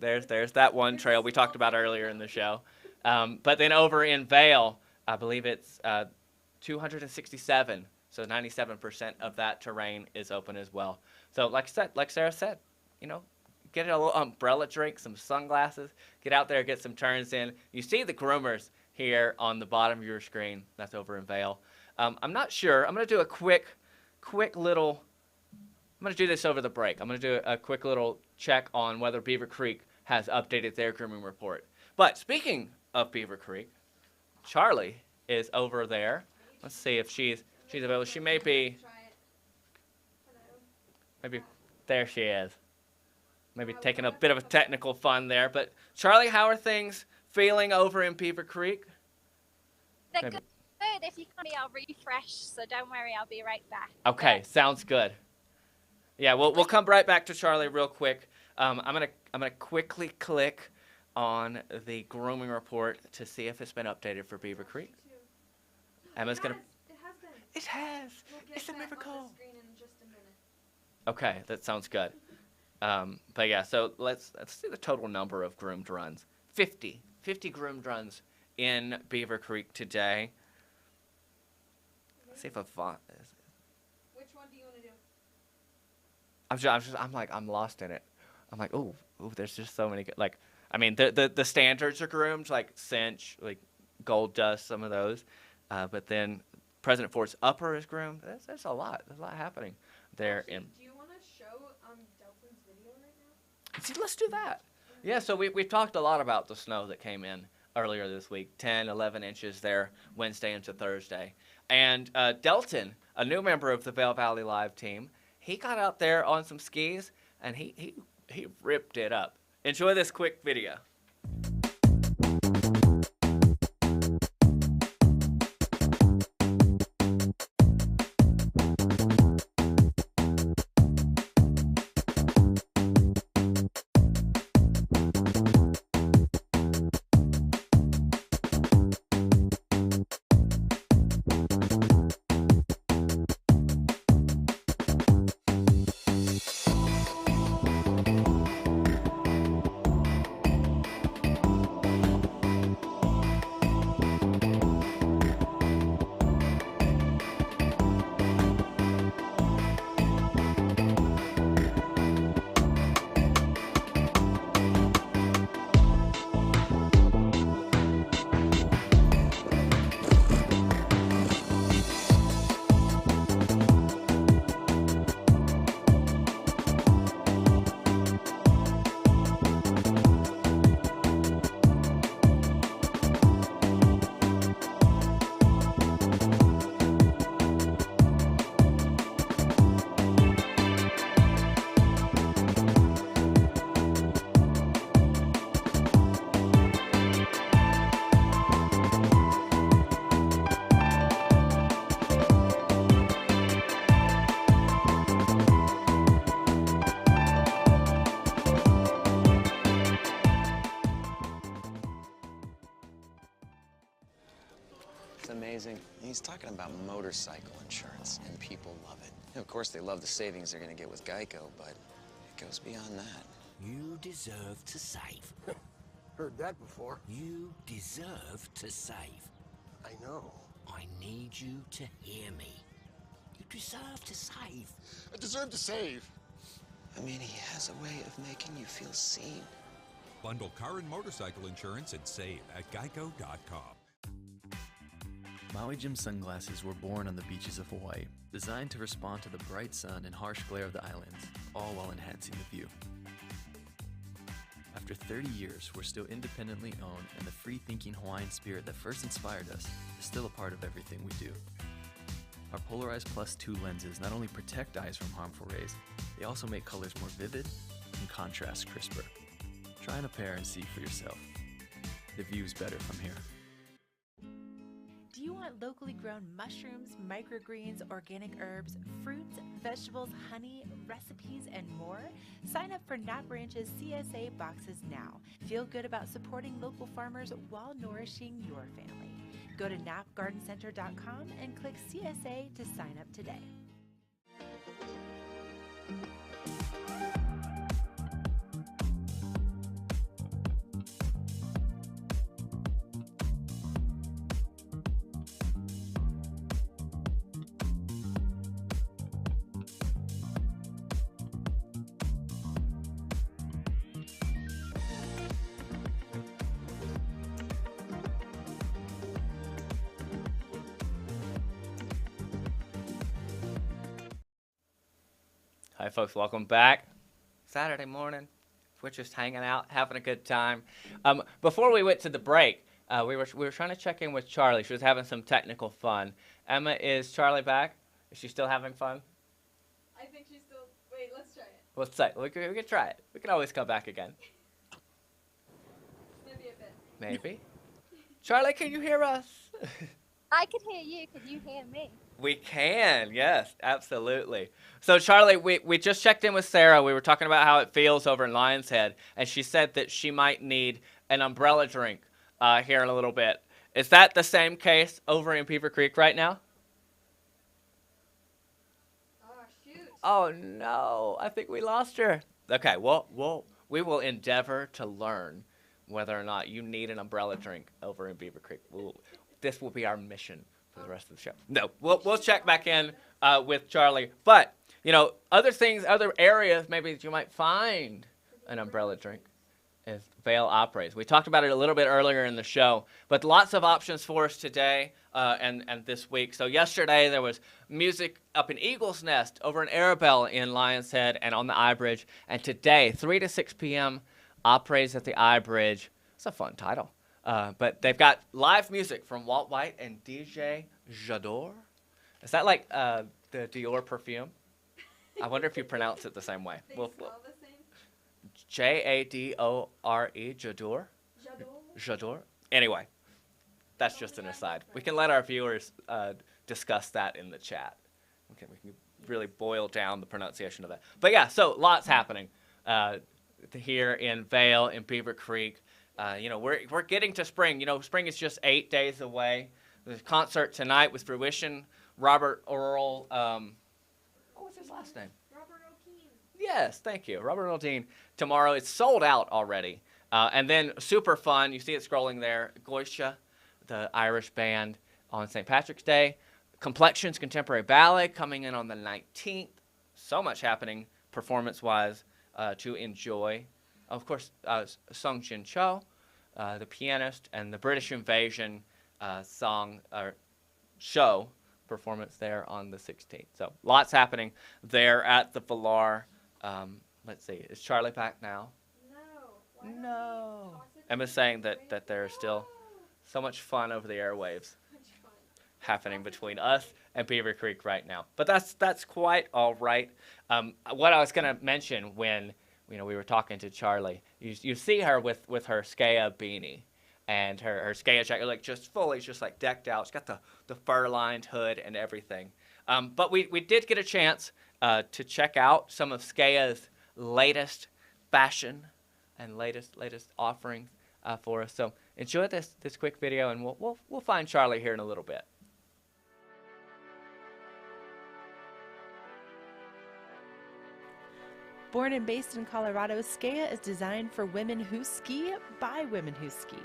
There's that one trail we talked about earlier in the show. But then over in Vail, I believe it's 267. So 97% of that terrain is open as well. So like Sarah said, you know, get a little umbrella drink, some sunglasses, get out there, get some turns in. You see the groomers here on the bottom of your screen. That's over in Vail. I'm not sure. I'm going to do a quick little, I'm going to do this over the break. I'm going to do a quick little check on whether Beaver Creek has updated their grooming report. But speaking of Beaver Creek, Charlie is over there. Let's see if she's available. She may be, maybe, there she is. Maybe taking a bit of a technical fun there. But Charlie, how are things feeling over in Beaver Creek? They're good. If you come, I'll refresh. So don't worry, I'll be right back. Okay, sounds good. Yeah, we'll come right back to Charlie real quick. I'm gonna quickly click on the grooming report to see if it's been updated for Beaver Creek. Emma's gonna. It has. It's a miracle. Okay, that sounds good. But yeah, so let's see the total number of groomed runs. 50 groomed runs in Beaver Creek today. Let's see if a font is. Which one do you want to do? I'm lost in it. I'm like, ooh, there's just so many good, like, I mean, the standards are groomed, like Cinch, like Gold Dust, some of those. But then President Ford's upper is groomed. There's a lot. There's a lot happening there. Actually, do you want to show Delton's video right now? See, let's do that. Yeah, so we've talked a lot about the snow that came in earlier this week, 10, 11 inches there Wednesday into Thursday. And Delton, a new member of the Vail Valley Live team, he got out there on some skis, and he ripped it up. Enjoy this quick video. It's amazing. He's talking about motorcycle insurance, and people love it. And of course, they love the savings they're going to get with Geico, but it goes beyond that. You deserve to save. Heard that before. You deserve to save. I know. I need you to hear me. You deserve to save. I deserve to save. I mean, he has a way of making you feel seen. Bundle car and motorcycle insurance and save at geico.com. Maui Jim Sunglasses were born on the beaches of Hawaii, designed to respond to the bright sun and harsh glare of the islands, all while enhancing the view. After 30 years, we're still independently owned, and the free-thinking Hawaiian spirit that first inspired us is still a part of everything we do. Our Polarized Plus 2 lenses not only protect eyes from harmful rays, they also make colors more vivid and contrast crisper. Try on a pair and see for yourself. The view's better from here. Do you want locally grown mushrooms, microgreens, organic herbs, fruits, vegetables, honey, recipes, and more? Sign up for Nap Ranch's CSA boxes now. Feel good about supporting local farmers while nourishing your family. Go to napgardencenter.com and click CSA to sign up today. Hi, folks. Welcome back. Saturday morning. We're just hanging out, having a good time. Before we went to the break, we were trying to check in with Charlie. She was having some technical fun. Emma, is Charlie back? Is she still having fun? I think she's still. Wait, let's try it. Let's say we can try it. We can always come back again. Maybe a bit. Maybe. Charlie, can you hear us? I can hear you. Can you hear me? We can, yes, absolutely. So, Charlie, we just checked in with Sarah. We were talking about how it feels over in Lion's Head, and she said that she might need an umbrella drink here in a little bit. Is that the same case over in Beaver Creek right now? Oh, shoot. Oh, no. I think we lost her. Okay, well, we will endeavor to learn whether or not you need an umbrella drink over in Beaver Creek. This will be our mission for the rest of the show. No, we'll check back in with Charlie. But, you know, other things, other areas maybe that you might find an umbrella drink is Vail operates. We talked about it a little bit earlier in the show, but lots of options for us today and this week. So yesterday there was music up in Eagle's Nest, over in Arabelle in Lion's Head and on the I Bridge. And today, 3 to 6 p.m., operates at the I Bridge. It's a fun title. But they've got live music from Walt White and DJ J'adore. Is that like the Dior perfume? I wonder if you pronounce it the same way. They smell the same? J'adore, J'adore. J'adore. Anyway, that's just an aside. We can let our viewers discuss that in the chat. Okay, we can really boil down the pronunciation of that. But yeah, so lots happening here in Vail, in Beaver Creek. You know, we're getting to spring. You know, spring is just 8 days away. There's a concert tonight with Fruition. Robert Earl, what was his last name? Robert O'Keefe. Yes, thank you. Robert Earl tomorrow. It's sold out already. And then super fun. You see it scrolling there. Goisha, the Irish band on St. Patrick's Day. Complexions Contemporary Ballet coming in on the 19th. So much happening performance-wise to enjoy. Of course, Sung Jin Cho, the pianist, and the British Invasion show performance there on the 16th. So lots happening there at the Vilar. Let's see, is Charlie back now? No. No. Emma's saying that there's still so much fun over the airwaves happening between us and Beaver Creek right now. But that's quite all right. What I was going to mention when we were talking to Charlie, you see her with her SKEA beanie and her SKEA jacket, like just decked out. She's got the fur-lined hood and everything. But we did get a chance to check out some of SKEA's latest fashion and latest offerings for us. So enjoy this quick video, and we'll find Charlie here in a little bit. Born and based in Colorado, SKEA is designed for women who ski by women who ski.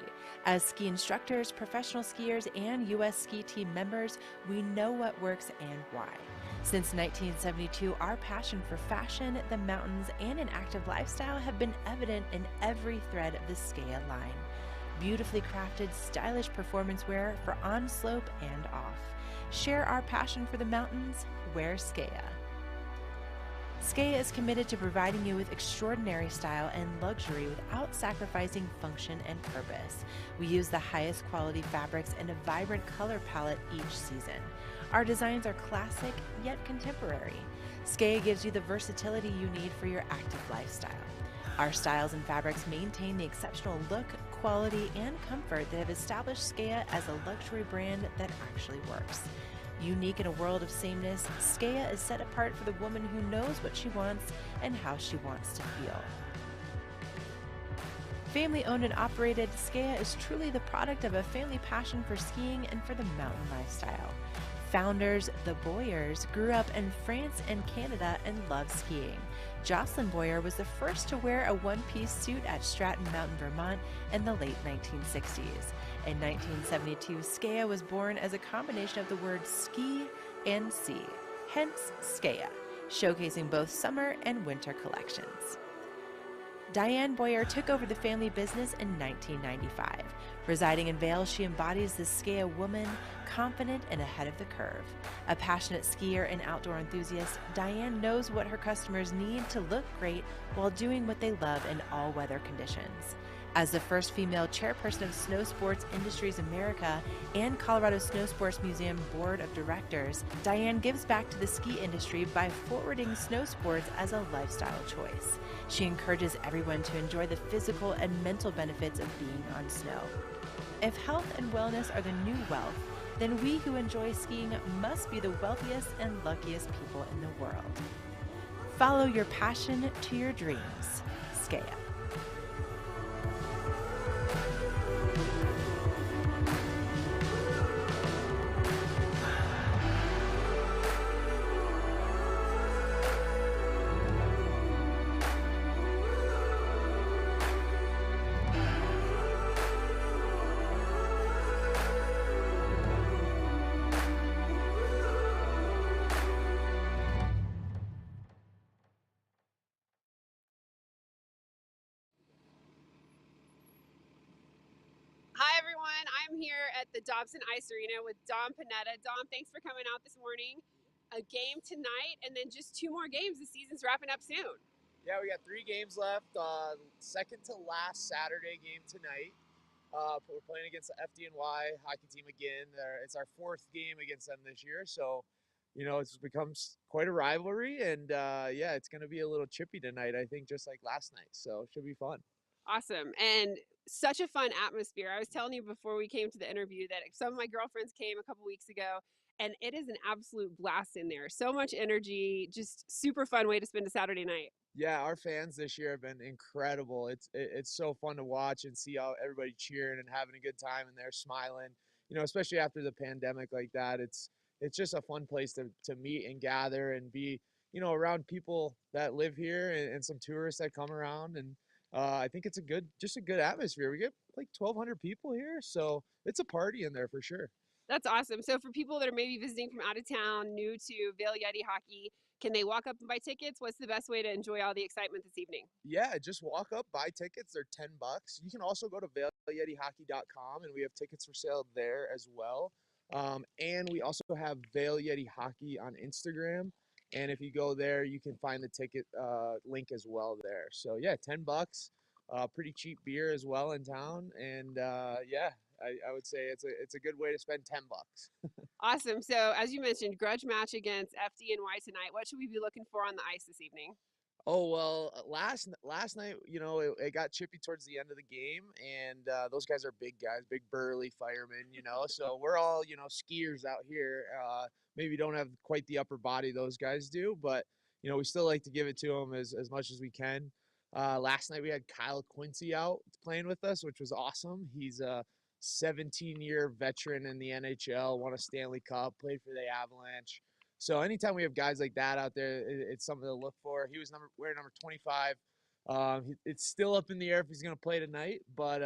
As ski instructors, professional skiers, and U.S. ski team members, we know what works and why. Since 1972, our passion for fashion, the mountains, and an active lifestyle have been evident in every thread of the SKEA line. Beautifully crafted, stylish performance wear for on slope and off. Share our passion for the mountains, wear SKEA. SKEA is committed to providing you with extraordinary style and luxury without sacrificing function and purpose. We use the highest quality fabrics and a vibrant color palette each season. Our designs are classic yet contemporary. SKEA gives you the versatility you need for your active lifestyle. Our styles and fabrics maintain the exceptional look, quality, and comfort that have established SKEA as a luxury brand that actually works. Unique in a world of sameness, SKEA is set apart for the woman who knows what she wants and how she wants to feel. Family owned and operated, SKEA is truly the product of a family passion for skiing and for the mountain lifestyle. Founders, the Boyers, grew up in France and Canada and love skiing. Jocelyn Boyer was the first to wear a one-piece suit at Stratton Mountain, Vermont in the late 1960s. In 1972, SKEA was born as a combination of the words ski and sea, hence SKEA, showcasing both summer and winter collections. Diane Boyer took over the family business in 1995. Residing in Vail, she embodies the SKEA woman, confident and ahead of the curve. A passionate skier and outdoor enthusiast, Diane knows what her customers need to look great while doing what they love in all weather conditions. As the first female chairperson of Snow Sports Industries America and Colorado Snow Sports Museum Board of Directors, Diane gives back to the ski industry by forwarding snow sports as a lifestyle choice. She encourages everyone to enjoy the physical and mental benefits of being on snow. If health and wellness are the new wealth, then we who enjoy skiing must be the wealthiest and luckiest people in the world. Follow your passion to your dreams. SKEA. Hi everyone, I'm here at the Dobson Ice Arena with Dom Panetta. Dom, thanks for coming out this morning. A game tonight and then just 2 more games. The season's wrapping up soon. Yeah, we got 3 games left. Second to last Saturday game tonight. We're playing against the FDNY hockey team again. It's our 4th game against them this year, so you know it's becomes quite a rivalry. And yeah, it's going to be a little chippy tonight, I think, just like last night. So it should be fun. Awesome. And such a fun atmosphere. I was telling you before we came to the interview that some of my girlfriends came a couple weeks ago, and it is an absolute blast in there. So much energy, just super fun way to spend a Saturday night. Yeah, our fans this year have been incredible. It's so fun to watch and see how everybody cheering and having a good time, and they're smiling. You know, especially after the pandemic like that, it's just a fun place to meet and gather and be, you know, around people that live here and some tourists that come around. And I think it's just a good atmosphere. We get like 1,200 people here, so it's a party in there for sure. That's awesome. So for people that are maybe visiting from out of town, new to Vail Yeti hockey, can they walk up and buy tickets? What's the best way to enjoy all the excitement this evening? Yeah, just walk up, buy tickets. They're $10. You can also go to VailYetiHockey.com, and we have tickets for sale there as well. And we also have Vail Yeti Hockey on Instagram. And if you go there, you can find the ticket link as well there. So yeah, $10. Pretty cheap beer as well in town. And yeah, I would say it's a good way to spend $10. Awesome. So as you mentioned, grudge match against FDNY tonight. What should we be looking for on the ice this evening? Oh, well, last night, you know, it got chippy towards the end of the game, and those guys are big guys, big burly firemen, you know, so we're all, you know, skiers out here. Maybe don't have quite the upper body those guys do, but, you know, we still like to give it to them as much as we can. Last night we had Kyle Quincy out playing with us, which was awesome. He's a 17-year veteran in the NHL, won a Stanley Cup, played for the Avalanche. So anytime we have guys like that out there, it's something to look for. He was wearing number 25. It's still up in the air if he's going to play tonight, but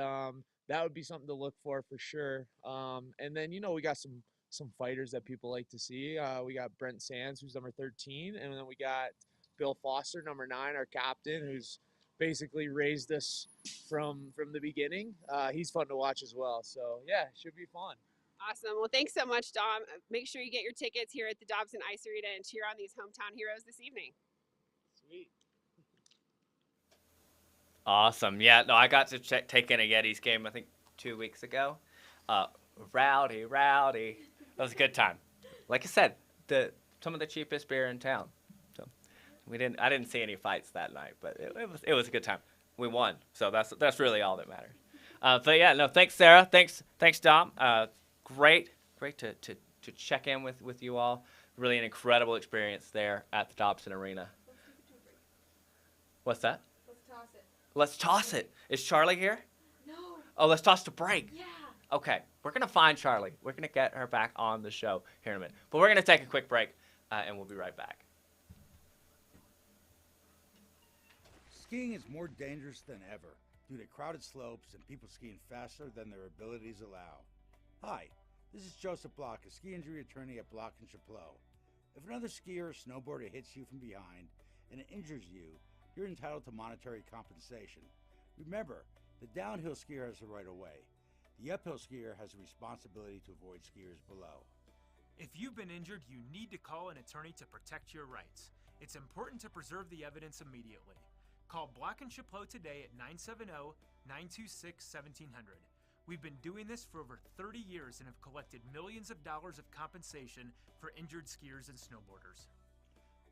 that would be something to look for sure. And then, we got some fighters that people like to see. We got Brent Sands, who's number 13, and then we got Bill Foster, number 9, our captain, who's basically raised us from the beginning. He's fun to watch as well. So yeah, should be fun. Awesome. Well, thanks so much, Dom. Make sure you get your tickets here at the Dobson Ice Arena and cheer on these hometown heroes this evening. Sweet. Awesome. Yeah, no, I got to take in a Yetis game, I think 2 weeks ago. Rowdy. That was a good time. Like I said, some of the cheapest beer in town. So I didn't see any fights that night, but it was a good time. We won, so that's really all that matters. But yeah, no, thanks Sarah, thanks Dom. Great to check in with you all. Really an incredible experience there at the Dobson Arena. What's that? Let's toss it. Let's toss it. Is Charlie here? No. Oh, let's toss to break. Yeah. Okay, we're going to find Charlie. We're going to get her back on the show here in a minute. But we're going to take a quick break, and we'll be right back. Skiing is more dangerous than ever due to crowded slopes and people skiing faster than their abilities allow. Hi, this is Joseph Block, a ski injury attorney at Block & Chaplot. If another skier or snowboarder hits you from behind and it injures you, you're entitled to monetary compensation. Remember, the downhill skier has the right of way. The uphill skier has a responsibility to avoid skiers below. If you've been injured, you need to call an attorney to protect your rights. It's important to preserve the evidence immediately. Call Block & Chaplot today at 970-926-1700. We've been doing this for over 30 years and have collected millions of dollars of compensation for injured skiers and snowboarders.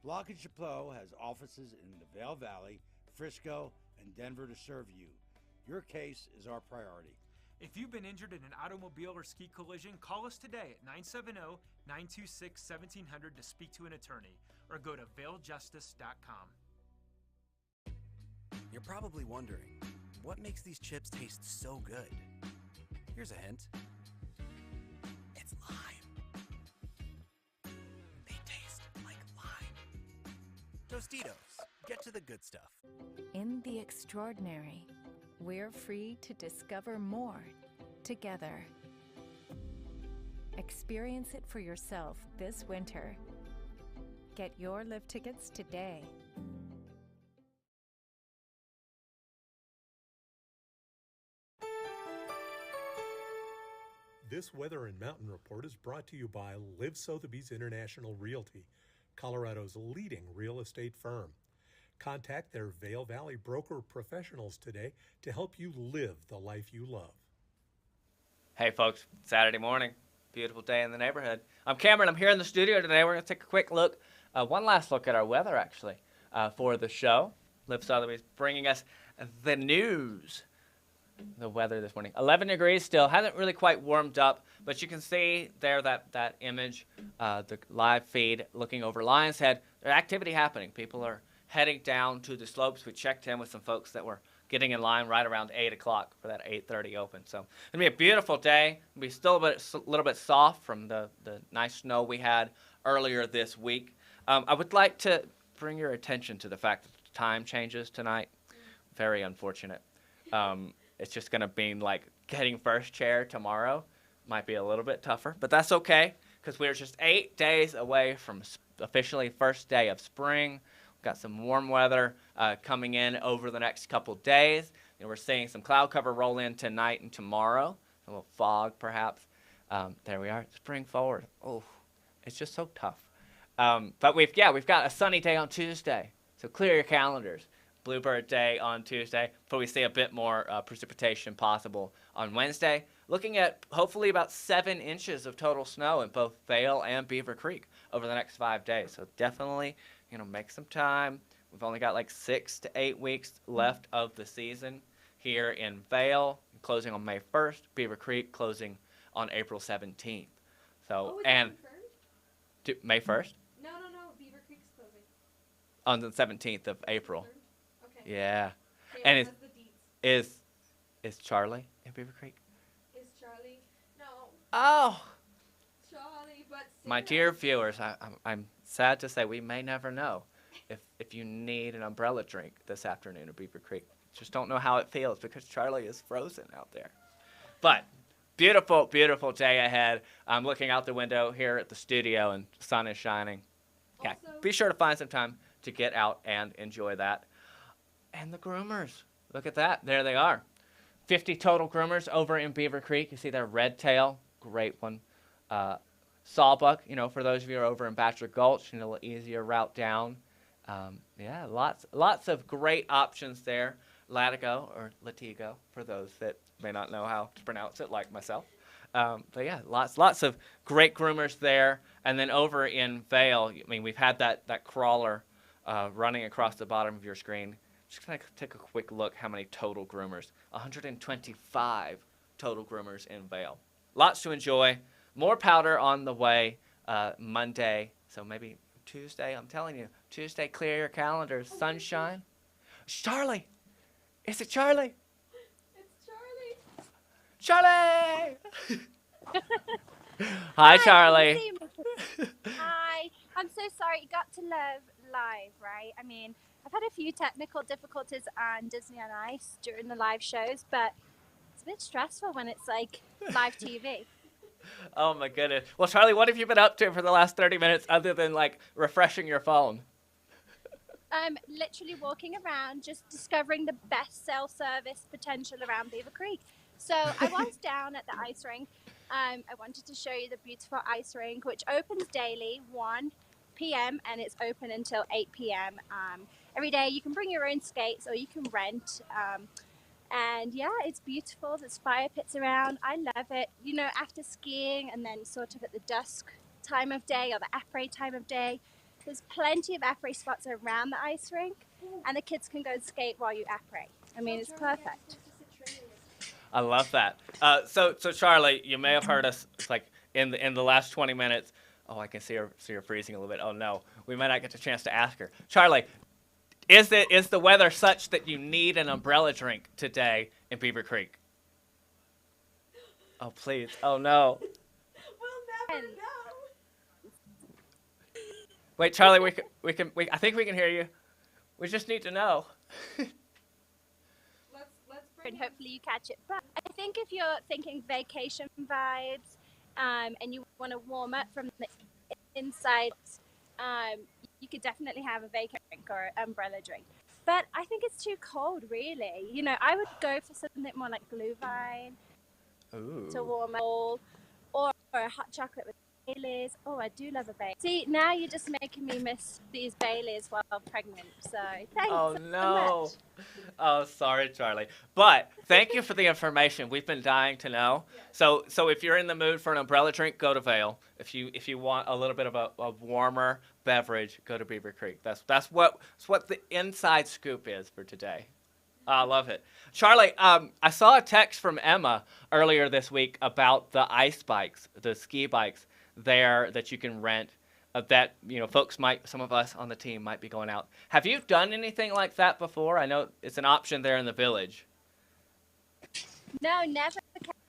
Block & Chaplot has offices in the Vail Valley, Frisco, and Denver to serve you. Your case is our priority. If you've been injured in an automobile or ski collision, call us today at 970-926-1700 to speak to an attorney, or go to vailjustice.com. You're probably wondering, what makes these chips taste so good? Here's a hint. It's lime. They taste like lime. Tostitos, get to the good stuff. In the extraordinary, we're free to discover more together. Experience it for yourself this winter. Get your lift tickets today. This Weather and Mountain Report is brought to you by Live Sotheby's International Realty, Colorado's leading real estate firm. Contact their Vail Valley broker professionals today to help you live the life you love. Hey folks, Saturday morning, beautiful day in the neighborhood. I'm Cameron, I'm here in the studio today. We're going to take a quick look, one last look at our weather actually, for the show. Liv Sotheby's bringing us the news. The weather this morning, 11 degrees still, hasn't really quite warmed up, but you can see there that image, the live feed looking over Lion's Head. There's activity happening. People are heading down to the slopes. We checked in with some folks that were getting in line right around 8 o'clock for that 8:30 open. So it's going to be a beautiful day. It'll be still a little bit soft from the nice snow we had earlier this week. I would like to bring your attention to the fact that the time changes tonight. Very unfortunate. It's just going to be like getting first chair tomorrow. Might be a little bit tougher, but that's okay because we're just 8 days away from officially first day of spring. We've got some warm weather coming in over the next couple days. And we're seeing some cloud cover roll in tonight and tomorrow. A little fog perhaps. There we are. Spring forward. Oh, it's just so tough. But we've got a sunny day on Tuesday. So clear your calendars. Bluebird Day on Tuesday, before we see a bit more precipitation possible on Wednesday. Looking at hopefully about 7 inches of total snow in both Vail and Beaver Creek over the next 5 days. So definitely, make some time. We've only got like 6 to 8 weeks left of the season here in Vail, closing on May 1st. Beaver Creek closing on April 17th. So, and May 1st? No, Beaver Creek's closing. On the 17th of April. Okay. Yeah. And is Charlie in Beaver Creek? Is Charlie? No. Oh, Charlie, but my dear viewers, I'm sad to say we may never know if you need an umbrella drink this afternoon at Beaver Creek. Just don't know how it feels because Charlie is frozen out there. But beautiful, beautiful day ahead. I'm looking out the window here at the studio and the sun is shining. Yeah, be sure to find some time to get out and enjoy that. And the groomers, look at that. There they are. 50 total groomers over in Beaver Creek. You see their red tail, great one. Sawbuck, for those of you who are over in Bachelor Gulch, a little easier route down. Yeah, lots of great options there. Latigo or Latigo for those that may not know how to pronounce it, like myself. But yeah, lots of great groomers there. And then over in Vail, we've had that crawler running across the bottom of your screen. Just gonna take a quick look how many total groomers. 125 total groomers in Vail. Lots to enjoy. More powder on the way Monday. So maybe Tuesday. I'm telling you, Tuesday, clear your calendars. Sunshine. Charlie. Is it Charlie? It's Charlie. Charlie! Hi, Charlie. Hi. I'm so sorry you got to live, right? I've had a few technical difficulties on Disney on Ice during the live shows, but it's a bit stressful when it's like live TV. Oh my goodness. Well, Charlie, what have you been up to for the last 30 minutes other than refreshing your phone? I'm literally walking around just discovering the best self-service potential around Beaver Creek. So I was down at the ice rink. I wanted to show you the beautiful ice rink, which opens daily 1 p.m. and it's open until 8 p.m. Every day you can bring your own skates or you can rent. And yeah, it's beautiful. There's fire pits around. I love it. After skiing and then sort of at the dusk time of day or the après time of day, there's plenty of après spots around the ice rink, and the kids can go and skate while you après. It's perfect. I love that. So Charlie, you may have heard us. It's like in the last 20 minutes. Oh, I can see her freezing a little bit. Oh no, we might not get the chance to ask her. Charlie, is the weather such that you need an umbrella drink today in Beaver Creek? Oh please. Oh no. We'll never know. Wait, Charlie, I think we can hear you. We just need to know. And hopefully you catch it. But I think if you're thinking vacation vibes, and you want to warm up from the inside, you could definitely have a vacation drink or an umbrella drink. But I think it's too cold, really. I would go for something more like Glühwein to warm up, or a hot chocolate with Baileys. Oh, I do love a Baileys. See, now you're just making me miss these Baileys while I'm pregnant. So thanks. Oh so no. much. Oh, sorry, Charlie. But thank you for the information. We've been dying to know. So if you're in the mood for an umbrella drink, go to Vail. If you want a little bit of a warmer beverage, go to Beaver Creek. That's what the inside scoop is for today. I love it. Charlie, I saw a text from Emma earlier this week about the ice bikes, the ski bikes there that you can rent. That some of us on the team might be going out. Have you done anything like that before? I know it's an option there in the village. No, never,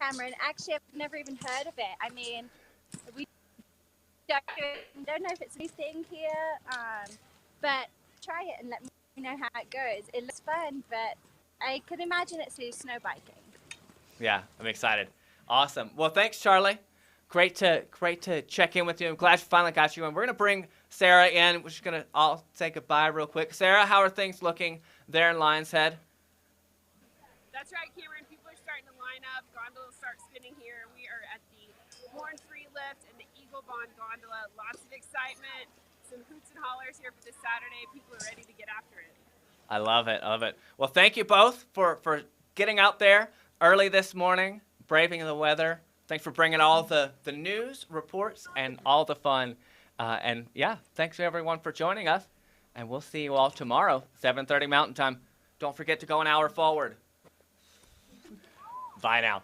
Cameron. Actually, I've never even heard of it. We don't know if it's a new thing here, but try it and let me know how it goes. It looks fun, but I could imagine it's snow biking. Yeah, I'm excited. Awesome. Well, thanks, Charlie. Great to check in with you. I'm glad we finally got you. And we're going to bring Sarah in. We're just going to all say goodbye real quick. Sarah, how are things looking there in Lion's Head? That's right, Cameron. People are starting to line up. Gondolas start spinning here. We are at the Horn Free Lift and the Eagle Bond Gondola. Lots of excitement. Some hoots and hollers here for this Saturday. People are ready to get after it. I love it. I love it. Well, thank you both for getting out there early this morning, braving the weather. Thanks for bringing all the news, reports, and all the fun. And yeah, thanks everyone for joining us. And we'll see you all tomorrow, 7:30 Mountain Time. Don't forget to go an hour forward. Bye now.